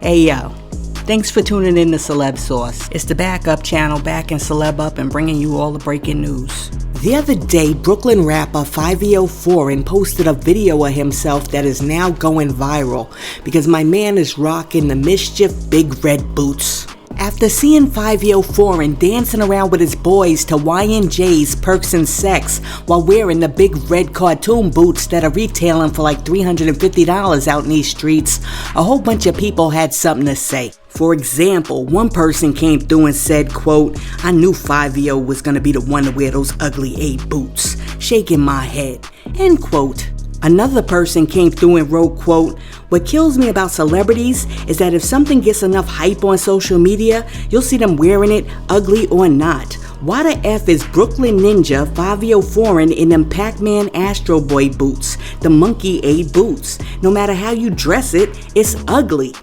Hey yo, thanks for tuning in to Celeb Sauce. It's the backup channel back in Celeb Up and bringing you all the breaking news. The other day, Brooklyn rapper Fivio posted a video of himself that is now going viral because my man is rocking the Mischief Big Red boots. After seeing Fivio dancing around with his boys to Y&J's Perks and Sex while wearing the big red cartoon boots that are retailing for like $350 out in these streets, a whole bunch of people had something to say. For example, one person came through and said, quote, "I knew Fivio was gonna be the one to wear those ugly 8 boots, shaking my head," end quote. Another person came through and wrote, quote, "What kills me about celebrities is that if something gets enough hype on social media, you'll see them wearing it, ugly or not. Why the F is Brooklyn Ninja Fivio in them Pac-Man Astro Boy boots, the Monkey 8 boots? No matter how you dress it, it's ugly,"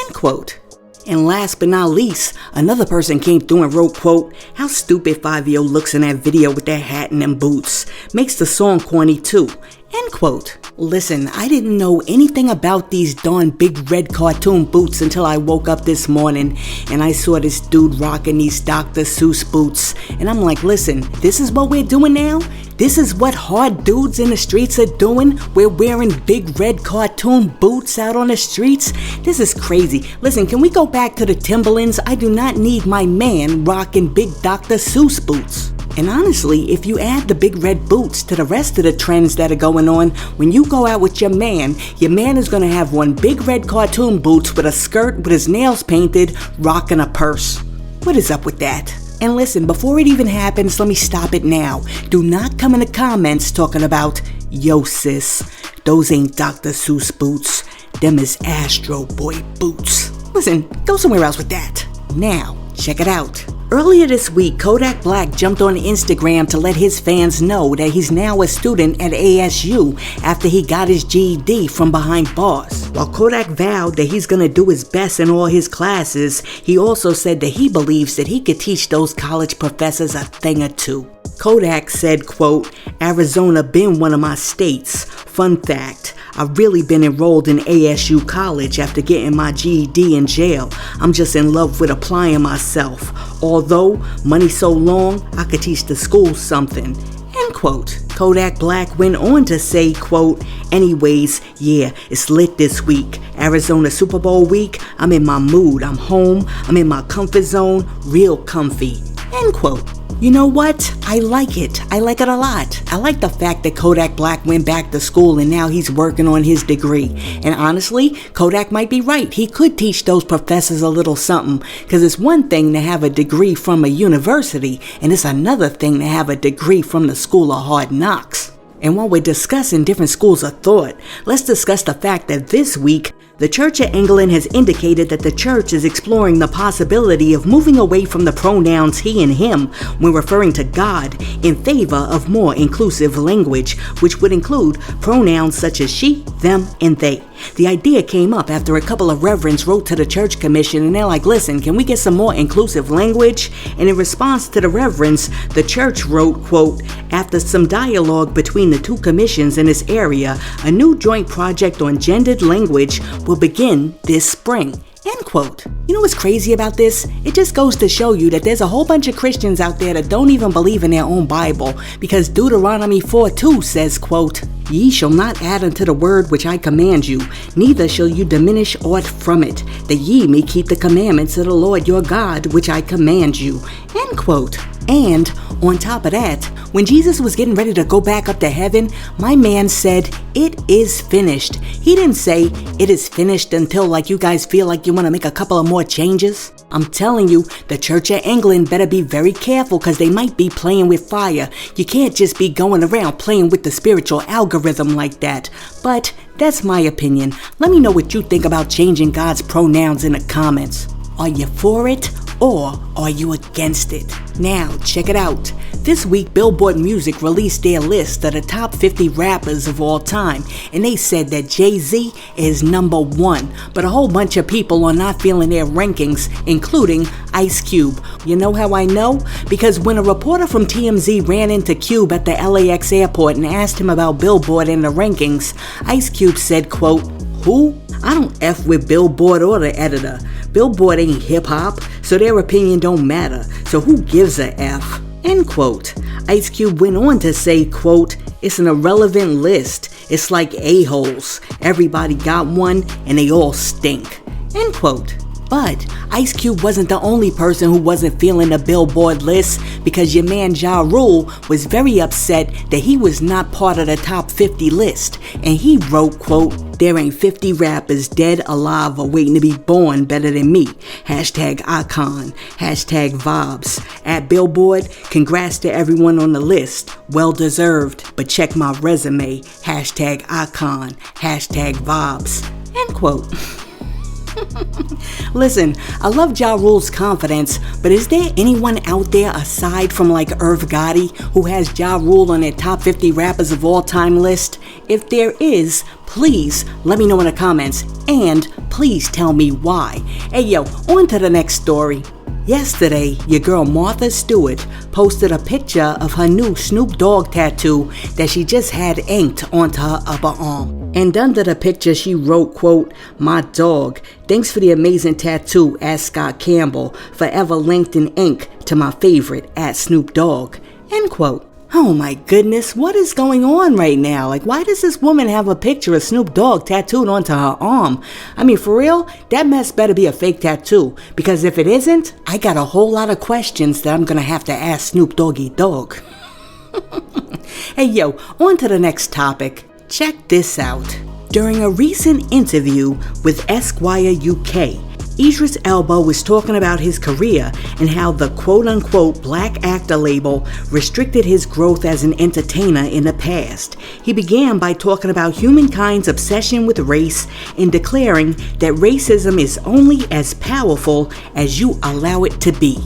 end quote. And last but not least, another person came through and wrote, quote, "How stupid Fivio looks in that video with that hat and them boots. Makes the song corny too," end quote. Listen, I didn't know anything about these darn big red cartoon boots until I woke up this morning and I saw this dude rocking these Dr. Seuss boots. And I'm like, listen, this is what we're doing now? This is what hard dudes in the streets are doing? We're wearing big red cartoon boots out on the streets? This is crazy. Listen, can we go back to the Timberlands? I do not need my man rocking big Dr. Seuss boots. And honestly, if you add the big red boots to the rest of the trends that are going on, when you go out with your man is gonna have one big red cartoon boots with a skirt with his nails painted, rocking a purse. What is up with that? And listen, before it even happens, let me stop it now. Do not come in the comments talking about, "Yo sis, those ain't Dr. Seuss boots. Them is Astro Boy boots." Listen, go somewhere else with that. Now, check it out. Earlier this week, Kodak Black jumped on Instagram to let his fans know that he's now a student at ASU after he got his GED from behind bars. While Kodak vowed that he's gonna do his best in all his classes, he also said that he believes that he could teach those college professors a thing or two. Kodak said, quote, "Arizona been one of my states. Fun fact, I've really been enrolled in ASU college after getting my GED in jail. I'm just in love with applying myself. Although money so long, I could teach the school something," end quote. Kodak Black went on to say, quote, "Anyways, yeah, it's lit this week. Arizona Super Bowl week, I'm in my mood. I'm home, I'm in my comfort zone, real comfy," end quote. You know what? I like it. I like it a lot. I like the fact that Kodak Black went back to school and now he's working on his degree. And honestly, Kodak might be right. He could teach those professors a little something, because it's one thing to have a degree from a university, and it's another thing to have a degree from the School of Hard Knocks. And while we're discussing different schools of thought, let's discuss the fact that this week, the Church of England has indicated that the church is exploring the possibility of moving away from the pronouns he and him when referring to God in favor of more inclusive language, which would include pronouns such as she, them, and they. The idea came up after a couple of reverends wrote to the church commission and they're like, listen, can we get some more inclusive language? And in response to the reverends, the church wrote, quote, "After some dialogue between the two commissions in this area, a new joint project on gendered language will begin this spring," end quote. You know what's crazy about this? It just goes to show you that there's a whole bunch of Christians out there that don't even believe in their own Bible, because Deuteronomy 4:2 says, quote, "Ye shall not add unto the word which I command you, neither shall you diminish aught from it, that ye may keep the commandments of the Lord your God, which I command you," end quote. And on top of that, when Jesus was getting ready to go back up to heaven, my man said, "It is finished." He didn't say, "It is finished," until like you guys feel like you want to make a couple of more changes. I'm telling you, the Church of England better be very careful, because they might be playing with fire. You can't just be going around playing with the spiritual algorithm like that. But that's my opinion. Let me know what you think about changing God's pronouns in the comments. Are you for it? Or are you against it? Now, check it out. This week, Billboard Music released their list of the top 50 rappers of all time, and they said that Jay-Z is number 1, but a whole bunch of people are not feeling their rankings, including Ice Cube. You know how I know? Because when a reporter from TMZ ran into Cube at the LAX airport and asked him about Billboard and the rankings, Ice Cube said, quote, Who? I don't F with Billboard or the editor. Billboard ain't hip-hop, so their opinion don't matter. So who gives a F? End quote. Ice Cube went on to say, quote, "It's an irrelevant list. It's like a-holes. Everybody got one and they all stink." End quote. But Ice Cube wasn't the only person who wasn't feeling the Billboard list, because your man Ja Rule was very upset that he was not part of the top 50 list. And he wrote, quote, "There ain't 50 rappers dead, alive, or waiting to be born better than me. Hashtag icon. Hashtag vibes. At Billboard, congrats to everyone on the list. Well deserved, but check my resume. Hashtag icon. Hashtag vibes." End quote. Listen, I love Ja Rule's confidence, but is there anyone out there aside from like Irv Gotti who has Ja Rule on their top 50 rappers of all time list? If there is, please let me know in the comments, and please tell me why. Hey yo, on to the next story. Yesterday, your girl Martha Stewart posted a picture of her new Snoop Dogg tattoo that she just had inked onto her upper arm. And under the picture, she wrote, quote, "My dog, thanks for the amazing tattoo, at Scott Campbell, forever linked in ink to my favorite, at Snoop Dogg." End quote. Oh my goodness, what is going on right now? Like, why does this woman have a picture of Snoop Dogg tattooed onto her arm? I mean, for real, that mess better be a fake tattoo, because if it isn't, I got a whole lot of questions that I'm gonna have to ask Snoop Doggy Dogg. Hey yo, on to the next topic. Check this out. During a recent interview with Esquire UK, Idris Elba was talking about his career and how the quote-unquote black actor label restricted his growth as an entertainer in the past. He began by talking about humankind's obsession with race and declaring that racism is only as powerful as you allow it to be.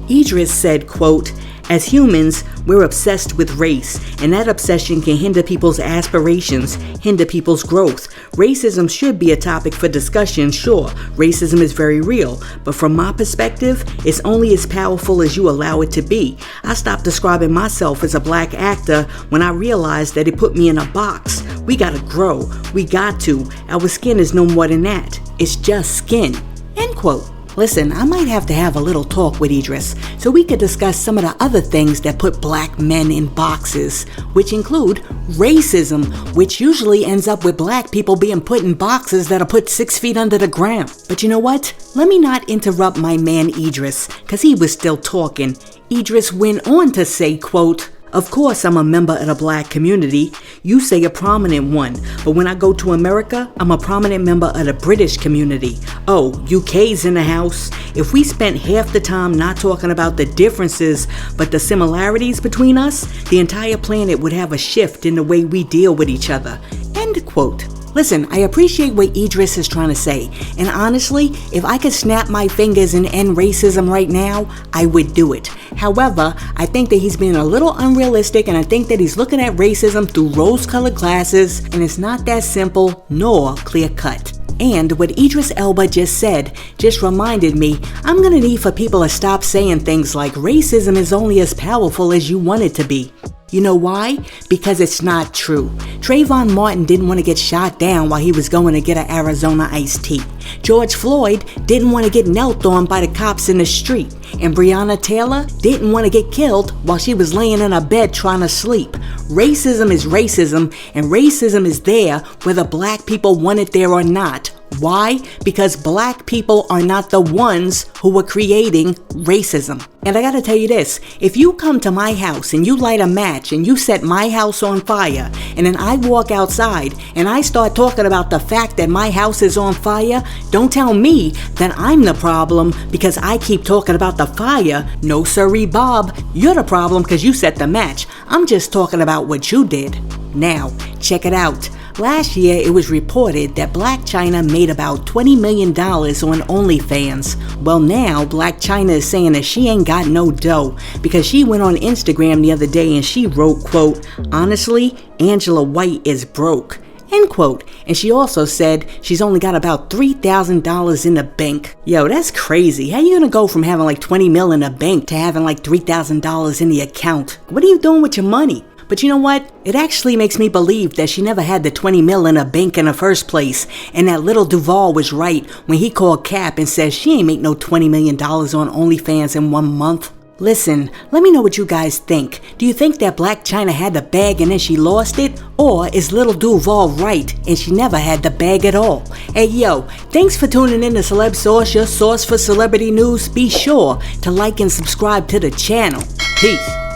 Idris said, quote, "As humans, we're obsessed with race, and that obsession can hinder people's aspirations, hinder people's growth. Racism should be a topic for discussion, sure. Racism is very real, but from my perspective, it's only as powerful as you allow it to be. I stopped describing myself as a black actor when I realized that it put me in a box. We gotta grow. We got to. Our skin is no more than that. It's just skin." End quote. Listen, I might have to have a little talk with Idris so we could discuss some of the other things that put black men in boxes, which include racism, which usually ends up with black people being put in boxes that are put 6 feet under the ground. But you know what? Let me not interrupt my man Idris, because he was still talking. Idris went on to say, quote, "Of course I'm a member of the black community. You say a prominent one, but when I go to America, I'm a prominent member of the British community. Oh, UK's in the house. If we spent half the time not talking about the differences, but the similarities between us, the entire planet would have a shift in the way we deal with each other." End quote. Listen, I appreciate what Idris is trying to say, and honestly, if I could snap my fingers and end racism right now, I would do it. However, I think that he's being a little unrealistic, and I think that he's looking at racism through rose-colored glasses, and it's not that simple nor clear-cut. And what Idris Elba just said just reminded me, I'm gonna need for people to stop saying things like racism is only as powerful as you want it to be. You know why? Because it's not true. Trayvon Martin didn't want to get shot down while he was going to get an Arizona iced tea. George Floyd didn't want to get knelt on by the cops in the street. And Breonna Taylor didn't want to get killed while she was laying in a bed trying to sleep. Racism is racism, and racism is there whether black people want it there or not. Why? Because black people are not the ones who are creating racism. And I gotta tell you this, if you come to my house and you light a match and you set my house on fire, and then I walk outside and I start talking about the fact that my house is on fire, don't tell me that I'm the problem because I keep talking about the fire. No sirree, Bob, you're the problem because you set the match. I'm just talking about what you did. Now, check it out. Last year, it was reported that Blac Chyna made about $20 million on OnlyFans. Well, now, Blac Chyna is saying that she ain't got no dough because she went on Instagram the other day and she wrote, quote, "Honestly, Angela White is broke." End quote. And she also said she's only got about $3,000 in the bank. Yo, that's crazy. How you gonna go from having like 20 mil in the bank to having like $3,000 in the account? What are you doing with your money? But you know what? It actually makes me believe that she never had the 20 mil in her bank in the first place, and that little Duval was right when he called Cap and said she ain't make no $20 million on OnlyFans in 1 month. Listen, let me know what you guys think. Do you think that Blac Chyna had the bag and then she lost it? Or is Little Duval right and she never had the bag at all? Hey yo, thanks for tuning in to Celeb Source, your source for celebrity news. Be sure to like and subscribe to the channel. Peace.